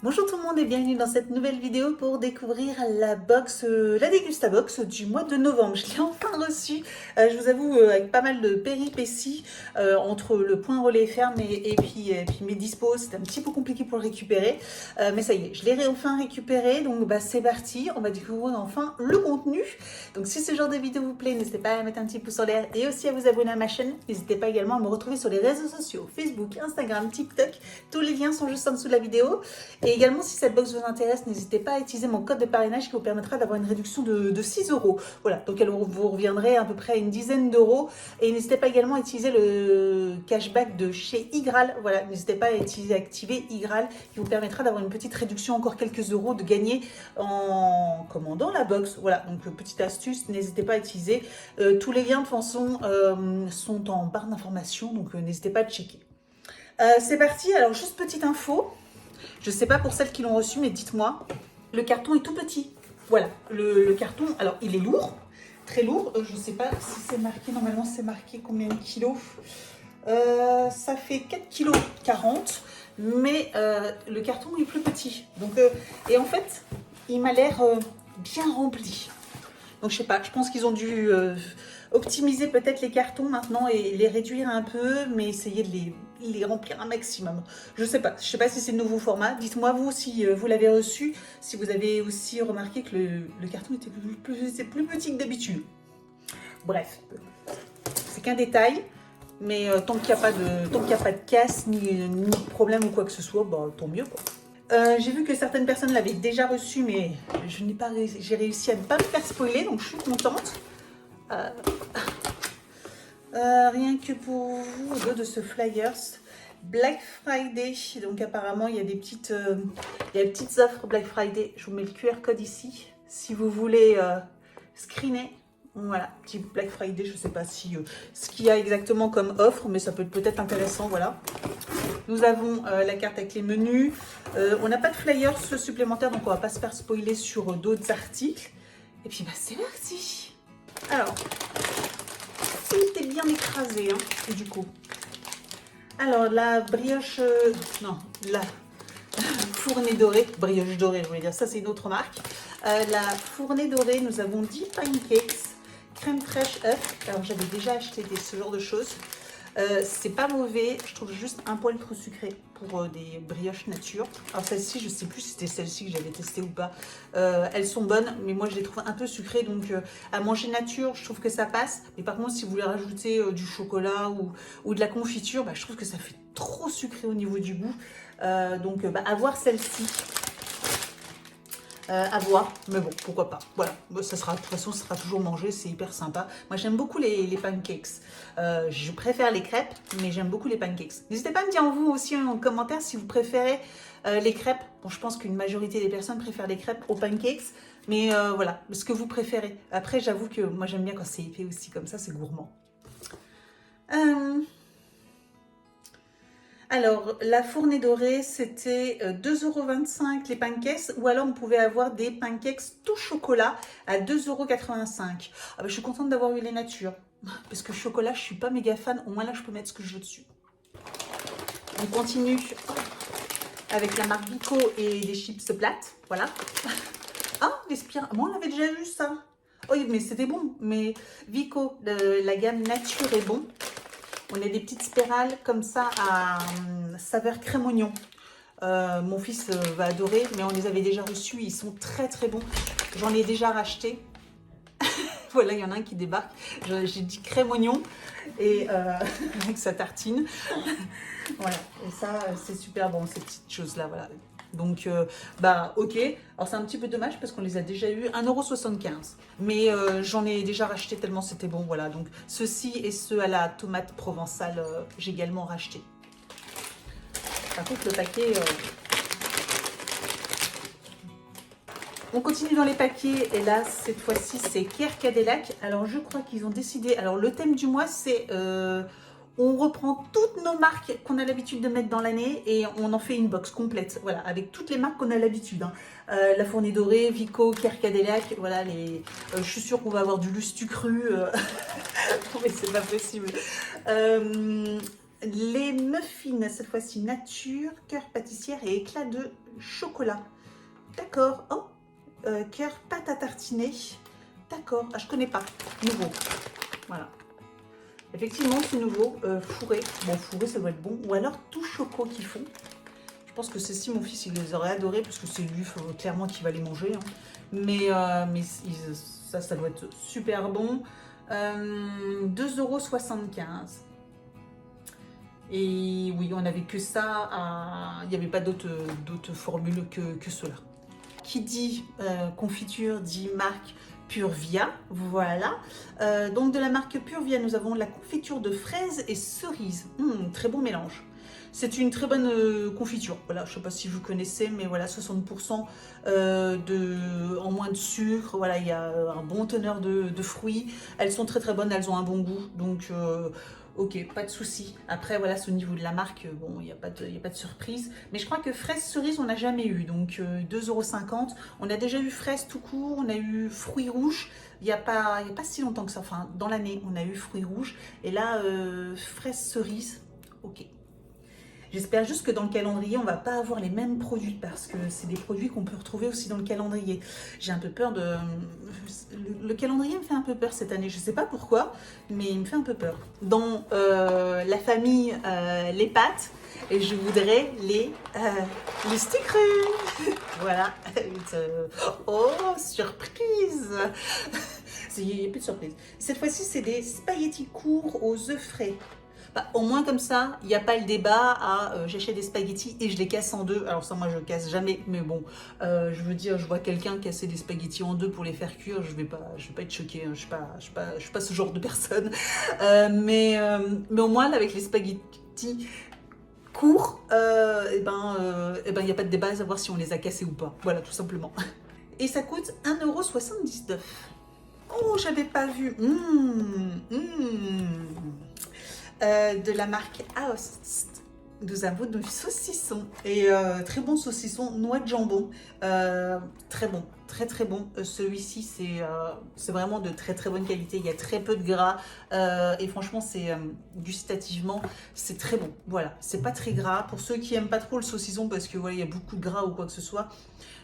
Bonjour tout le monde et bienvenue dans cette nouvelle vidéo pour découvrir la box, la Dégusta Box du mois de novembre. Je l'ai enfin reçue, je vous avoue, avec pas mal de péripéties entre le point relais ferme et puis mes dispos. C'était un petit peu compliqué pour le récupérer, mais ça y est, je l'ai enfin récupéré. Donc bah, c'est parti, on va découvrir enfin le contenu. Donc si ce genre de vidéo vous plaît, n'hésitez pas à mettre un petit pouce en l'air et aussi à vous abonner à ma chaîne. N'hésitez pas également à me retrouver sur les réseaux sociaux, Facebook, Instagram, TikTok. Tous les liens sont juste en dessous de la vidéo. Et également, si cette box vous intéresse, n'hésitez pas à utiliser mon code de parrainage qui vous permettra d'avoir une réduction de 6 euros. Voilà, donc elle vous reviendrait à peu près à une dizaine d'euros. Et n'hésitez pas également à utiliser le cashback de chez Igral. Voilà, n'hésitez pas à activer Igral qui vous permettra d'avoir une petite réduction, encore quelques euros de gagner en commandant la box. Voilà, donc petite astuce, n'hésitez pas à utiliser. Tous les liens de toute façon sont en barre d'information, donc n'hésitez pas à checker. C'est parti, alors juste petite info. Je ne sais pas pour celles qui l'ont reçu, mais dites-moi, le carton est tout petit. Voilà, le carton, alors il est lourd, très lourd. Je ne sais pas si c'est marqué, normalement c'est marqué combien de kilos. Ça fait 4,40 kg, mais le carton est plus petit. Donc, et en fait, il m'a l'air bien rempli. Donc je sais pas, je pense qu'ils ont dû optimiser peut-être les cartons maintenant et les réduire un peu, mais essayer de les remplir un maximum. Je sais pas si c'est le nouveau format. Dites-moi vous si vous l'avez reçu, si vous avez aussi remarqué que le carton était plus petit que d'habitude. Bref, c'est qu'un détail, mais tant qu'il n'y a pas de casse, ni de problème ou quoi que ce soit, bah, tant mieux quoi. J'ai vu que certaines personnes l'avaient déjà reçu, mais j'ai réussi à ne pas me faire spoiler, donc je suis contente. Rien que pour vous, au dos de ce Flyers Black Friday, donc apparemment il y a des petites offres Black Friday. Je vous mets le QR code ici, si vous voulez screener. Voilà, petit Black Friday, je ne sais pas si ce qu'il y a exactement comme offre, mais ça peut être intéressant, voilà. Nous avons la carte avec les menus. On n'a pas de flyers supplémentaires, donc on ne va pas se faire spoiler sur d'autres articles. Et puis bah, c'est parti. Alors, tout est bien écrasé, hein, et du coup. Alors, la brioche... non, la fournée dorée. Brioche dorée, je voulais dire. Ça, c'est une autre marque. La fournée dorée, nous avons 10 pancakes, crème fraîche, œuf. Alors, j'avais déjà acheté ce genre de choses. C'est pas mauvais, je trouve juste un poil trop sucré pour des brioches nature. Alors celle-ci, je sais plus si c'était celle-ci que j'avais testée ou pas. Elles sont bonnes, mais moi je les trouve un peu sucrées, donc à manger nature, je trouve que ça passe. Mais par contre, si vous voulez rajouter du chocolat ou de la confiture, bah, je trouve que ça fait trop sucré au niveau du goût. Donc bah, à voir celle-ci. À voir, mais bon, pourquoi pas. Voilà, bon, ça sera, de toute façon, ça sera toujours mangé, c'est hyper sympa. Moi, j'aime beaucoup les pancakes. Je préfère les crêpes, mais j'aime beaucoup les pancakes. N'hésitez pas à me dire vous aussi en commentaire si vous préférez les crêpes. Bon, je pense qu'une majorité des personnes préfèrent les crêpes aux pancakes, mais voilà, ce que vous préférez. Après, j'avoue que moi, j'aime bien quand c'est épais aussi, comme ça, c'est gourmand. Alors, la fournée dorée, c'était 2,25 € les pancakes, ou alors on pouvait avoir des pancakes tout chocolat à 2,85 €. Ah ben, je suis contente d'avoir eu les natures, parce que chocolat, je suis pas méga fan, au moins là, je peux mettre ce que je veux dessus. On continue avec la marque Vico et les chips plates, voilà. Ah, les spirales, moi on avait déjà vu ça. Oui, mais c'était bon, mais Vico, la gamme nature est bon. On a des petites spirales comme ça à saveur crème oignon. Mon fils va adorer, mais on les avait déjà reçus. Ils sont très très bons. J'en ai déjà racheté. Voilà, il y en a un qui débarque. J'ai dit crème oignon et avec sa tartine. Voilà, et ça c'est super bon, ces petites choses-là. Voilà. Donc, bah ok. Alors c'est un petit peu dommage parce qu'on les a déjà eu 1,75 €. Mais j'en ai déjà racheté tellement c'était bon. Voilà, donc ceux-ci et ceux à la tomate provençale, j'ai également racheté. Par contre, le paquet... On continue dans les paquets et là, cette fois-ci, c'est Cadillac. Alors, je crois qu'ils ont décidé... Alors, le thème du mois, c'est... on reprend toutes nos marques qu'on a l'habitude de mettre dans l'année et on en fait une box complète, voilà, avec toutes les marques qu'on a l'habitude. Hein. La Fournée Dorée, Vico, Cadillac, voilà, je suis sûre qu'on va avoir du Lustu Cru. Non mais c'est pas possible. Les muffins, cette fois-ci nature, cœur pâtissière et éclat de chocolat. D'accord. Oh, cœur pâte à tartiner. D'accord. Ah, je connais pas. Nouveau. Voilà. Effectivement, c'est nouveau. Fourré. Bon, fourré, ça doit être bon. Ou alors tout choco qu'ils font. Je pense que ceci, mon fils, il les aurait adorés parce que c'est lui, clairement, qui va les manger. Hein. Mais ça doit être super bon. 2,75 €. Et oui, on n'avait que ça. Il n'y avait pas d'autres formules que cela. Qui dit confiture dit marque Purvia, voilà. Donc de la marque Purvia, nous avons la confiture de fraises et cerises. Très bon mélange. C'est une très bonne confiture. Voilà, je ne sais pas si vous connaissez, mais voilà, 60% en moins de sucre. Voilà, il y a un bon teneur de fruits. Elles sont très très bonnes, elles ont un bon goût. Donc ok, pas de souci. Après, voilà, c'est au niveau de la marque, bon, il n'y a pas de surprise. Mais je crois que fraises cerises, on n'a jamais eu. Donc 2,50 €. On a déjà eu fraises tout court, on a eu fruits rouges. Il n'y a pas si longtemps que ça. Enfin, dans l'année, on a eu fruits rouges. Et là, fraises cerises, ok. J'espère juste que dans le calendrier, on ne va pas avoir les mêmes produits parce que c'est des produits qu'on peut retrouver aussi dans le calendrier. J'ai un peu peur de... Le calendrier me fait un peu peur cette année. Je ne sais pas pourquoi, mais il me fait un peu peur. Dans la famille les pâtes, et je voudrais les sucrés. Voilà. Oh, surprise. Il n'y a plus de surprise. Cette fois-ci, c'est des spaghettis courts aux œufs frais. Bah, au moins comme ça, il n'y a pas le débat à j'achète des spaghettis et je les casse en deux. Alors ça, moi, je casse jamais, mais bon, je veux dire, je vois quelqu'un casser des spaghettis en deux pour les faire cuire, je vais pas être choquée. Hein. Je suis pas ce genre de personne. Mais au moins, là, avec les spaghettis courts, il n'y a pas de débat à savoir si on les a cassés ou pas. Voilà, tout simplement. Et ça coûte 1,79 €. Oh, j'avais pas vu. De la marque Aost. Nous avons du saucisson et très bon saucisson noix de jambon, très bon, très très bon. Celui-ci c'est vraiment de très très bonne qualité. Il y a très peu de gras et franchement c'est gustativement c'est très bon. Voilà, c'est pas très gras pour ceux qui aiment pas trop le saucisson parce que voilà il y a beaucoup de gras ou quoi que ce soit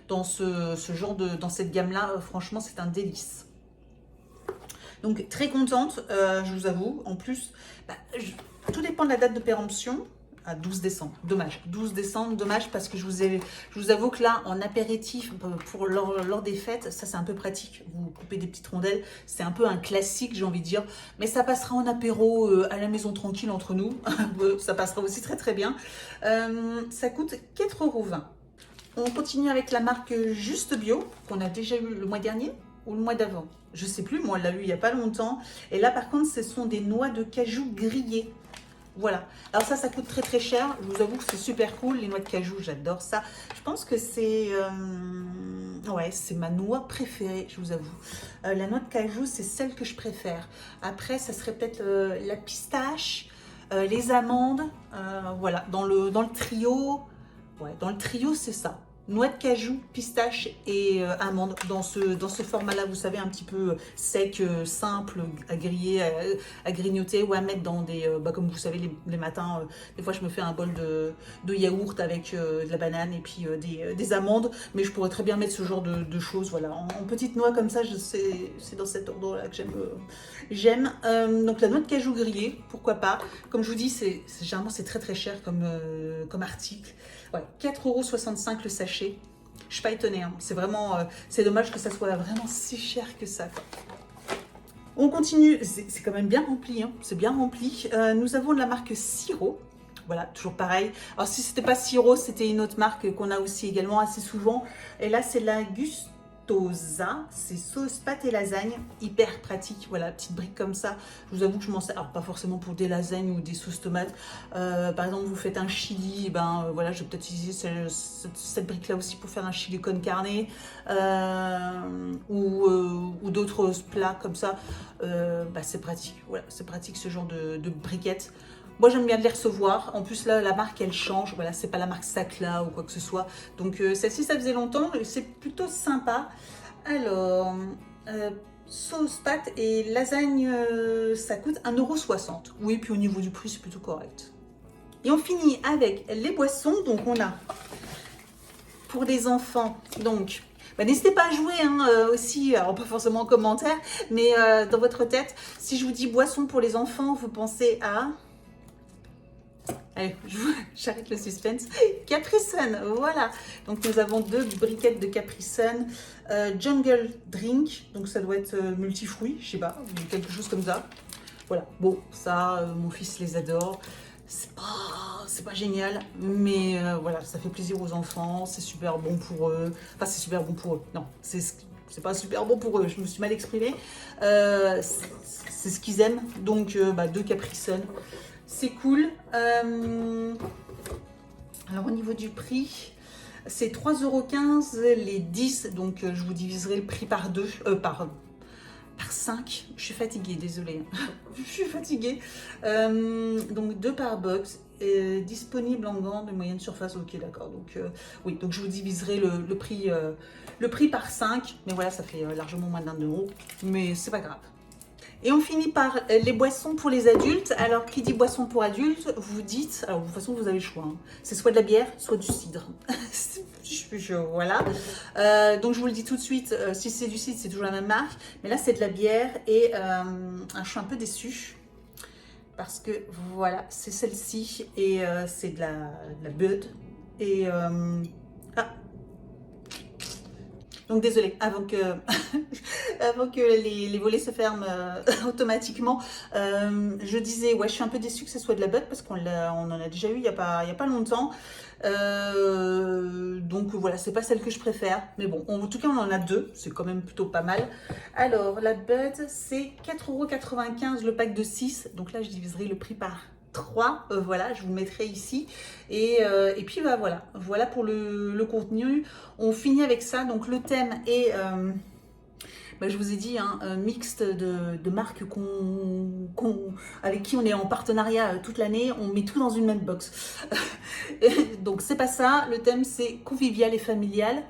dans ce genre dans cette gamme là. Franchement c'est un délice. Donc très contente, je vous avoue. En plus, tout dépend de la date de péremption. À 12 décembre, dommage. 12 décembre, dommage parce que je vous avoue que là, en apéritif, pour lors des fêtes, ça c'est un peu pratique. Vous coupez des petites rondelles, c'est un peu un classique, j'ai envie de dire. Mais ça passera en apéro à la maison tranquille entre nous. Ça passera aussi très très bien. Ça coûte 4,20 €. On continue avec la marque Juste Bio, qu'on a déjà eu le mois dernier ou le mois d'avant. Je sais plus, moi, on l'a eu il n'y a pas longtemps. Et là, par contre, ce sont des noix de cajou grillées. Voilà. Alors ça coûte très très cher. Je vous avoue que c'est super cool. Les noix de cajou, j'adore ça. Je pense que c'est... ouais, c'est ma noix préférée, je vous avoue. La noix de cajou, c'est celle que je préfère. Après, ça serait peut-être la pistache, les amandes. Voilà, dans le trio... Ouais, dans le trio, c'est ça. Noix de cajou, pistache et amandes dans ce format-là, vous savez, un petit peu sec, simple, à griller, à grignoter ou à mettre dans des... comme vous savez, les matins, des fois je me fais un bol de yaourt avec de la banane et puis des amandes, mais je pourrais très bien mettre ce genre de choses, voilà, en petites noix comme ça, c'est dans cet ordre-là que j'aime. Donc la noix de cajou grillée, pourquoi pas. Comme je vous dis, généralement c'est très très cher comme article. Ouais, 4,65 € le sachet. Je suis pas étonnée, hein. C'est vraiment, c'est dommage que ça soit vraiment si cher que ça, quoi. On continue, c'est quand même bien rempli, hein. C'est bien rempli. Nous avons de la marque Siro. Voilà, toujours pareil. Alors si c'était pas Siro, c'était une autre marque qu'on a aussi également assez souvent. Et là, c'est la Gustosa. C'est sauce pâte et lasagne, hyper pratique. Voilà, petite brique comme ça. Je vous avoue que je m'en sers. Alors pas forcément pour des lasagnes ou des sauces tomates. Par exemple, vous faites un chili, voilà, je vais peut-être utiliser cette brique-là aussi pour faire un chili con carne ou d'autres plats comme ça. C'est pratique. Voilà, c'est pratique ce genre de briquettes. Moi, j'aime bien les recevoir. En plus, là, la marque, elle change. Voilà, c'est pas la marque Sacla ou quoi que ce soit. Donc, celle-ci, ça faisait longtemps. C'est plutôt sympa. Alors, sauce pâte et lasagne, ça coûte 1,60 €. Oui, puis au niveau du prix, c'est plutôt correct. Et on finit avec les boissons. Donc on a pour des enfants, donc bah, n'hésitez pas à jouer hein, aussi, alors pas forcément en commentaire, mais dans votre tête, si je vous dis boisson pour les enfants, vous pensez à... Allez, j'arrête le suspense. Capri Sun, voilà. Donc nous avons 2 briquettes de Capri Sun. Jungle Drink, donc ça doit être multifruits, je sais pas, quelque chose comme ça. Voilà, bon, ça, mon fils les adore. C'est pas génial, mais voilà, ça fait plaisir aux enfants, c'est super bon pour eux. Enfin, c'est super bon pour eux. Non, c'est pas super bon pour eux, je me suis mal exprimée. C'est ce qu'ils aiment, donc 2 Capri Sun. C'est cool. Alors au niveau du prix, c'est 3,15 € les 10. Donc je vous diviserai le prix par 2, par 5. Je suis fatiguée, désolée. Je suis fatiguée. Donc 2 par box. Disponible en gants de moyenne surface. Ok, d'accord. Donc oui, donc je vous diviserai le prix par 5. Mais voilà, ça fait largement moins d'1 €. Mais c'est pas grave. Et on finit par les boissons pour les adultes. Alors, qui dit boisson pour adultes, vous dites... Alors, de toute façon, vous avez le choix. Hein. C'est soit de la bière, soit du cidre. Voilà. Donc, je vous le dis tout de suite, si c'est du cidre, c'est toujours la même marque. Mais là, c'est de la bière. Et je suis un peu déçue. Parce que, voilà, c'est celle-ci. Et c'est de la Bud. Et... Donc désolée, avant que, avant que les volets se ferment automatiquement, je disais, ouais, je suis un peu déçue que ce soit de la Bud parce qu'on en a déjà eu il y a pas longtemps. Donc voilà, c'est pas celle que je préfère. Mais bon, en tout cas, on en a 2, c'est quand même plutôt pas mal. Alors, la Bud, c'est 4,95 € le pack de 6. Donc là, je diviserai le prix par 3, voilà, je vous le mettrai ici. Et puis bah, voilà pour le contenu. On finit avec ça. Donc le thème est, bah, je vous ai dit, hein, un mixte de marques avec qui on est en partenariat toute l'année. On met tout dans une même box. Donc c'est pas ça. Le thème c'est convivial et familial.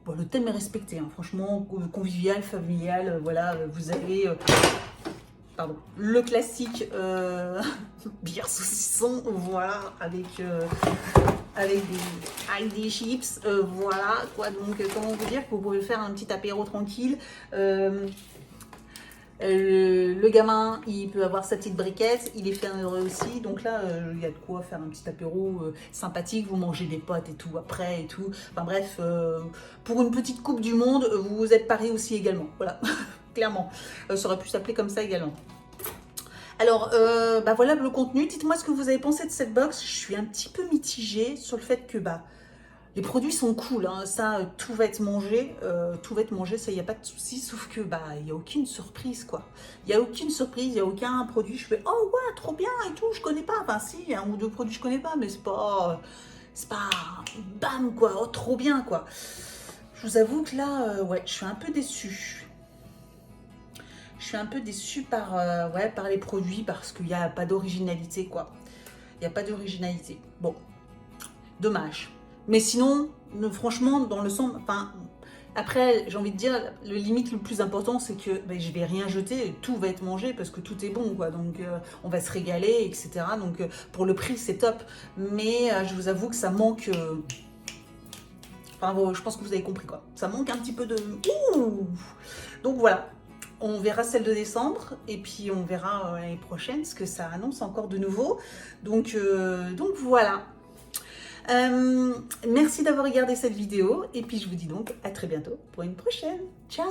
Bon, le thème est respecté, hein, franchement, convivial, familial, voilà, vous avez... Pardon, le classique bière saucisson, voilà, avec des chips, voilà, quoi, donc comment vous dire que vous pouvez faire un petit apéro tranquille. Le gamin, il peut avoir sa petite briquette, il est fait 1 € aussi, donc là, il y a de quoi faire un petit apéro sympathique, vous mangez des potes et tout après et tout, enfin bref, pour une petite coupe du monde, vous êtes paré aussi également, voilà, clairement, ça aurait pu s'appeler comme ça également. Alors, bah voilà le contenu. Dites-moi ce que vous avez pensé de cette box. Je suis un petit peu mitigée sur le fait que bah, les produits sont cool. Hein. Ça, tout va être mangé. Ça, il n'y a pas de souci. Sauf que bah, il n'y a aucune surprise, quoi. Il n'y a aucune surprise, il n'y a aucun produit. Je fais, oh ouais, trop bien et tout, je connais pas. Enfin, si, il y a 1 ou 2 produits que je connais pas, mais c'est pas bam, quoi. Oh, trop bien, quoi. Je vous avoue que là, ouais, je suis un peu déçue. Je suis un peu déçue par les produits parce qu'il n'y a pas d'originalité, quoi. Il n'y a pas d'originalité. Bon, dommage. Mais sinon, franchement, dans le sens... Enfin, après, j'ai envie de dire, le limite le plus important, c'est que ben, je vais rien jeter, tout va être mangé parce que tout est bon, quoi. Donc, on va se régaler, etc. Donc, pour le prix, c'est top. Mais je vous avoue que ça manque... Enfin, bon, je pense que vous avez compris, quoi. Ça manque un petit peu de... Ouh. Donc, voilà. On verra celle de décembre et puis on verra l'année prochaine ce que ça annonce encore de nouveau. Donc voilà. Merci d'avoir regardé cette vidéo et puis je vous dis donc à très bientôt pour une prochaine. Ciao!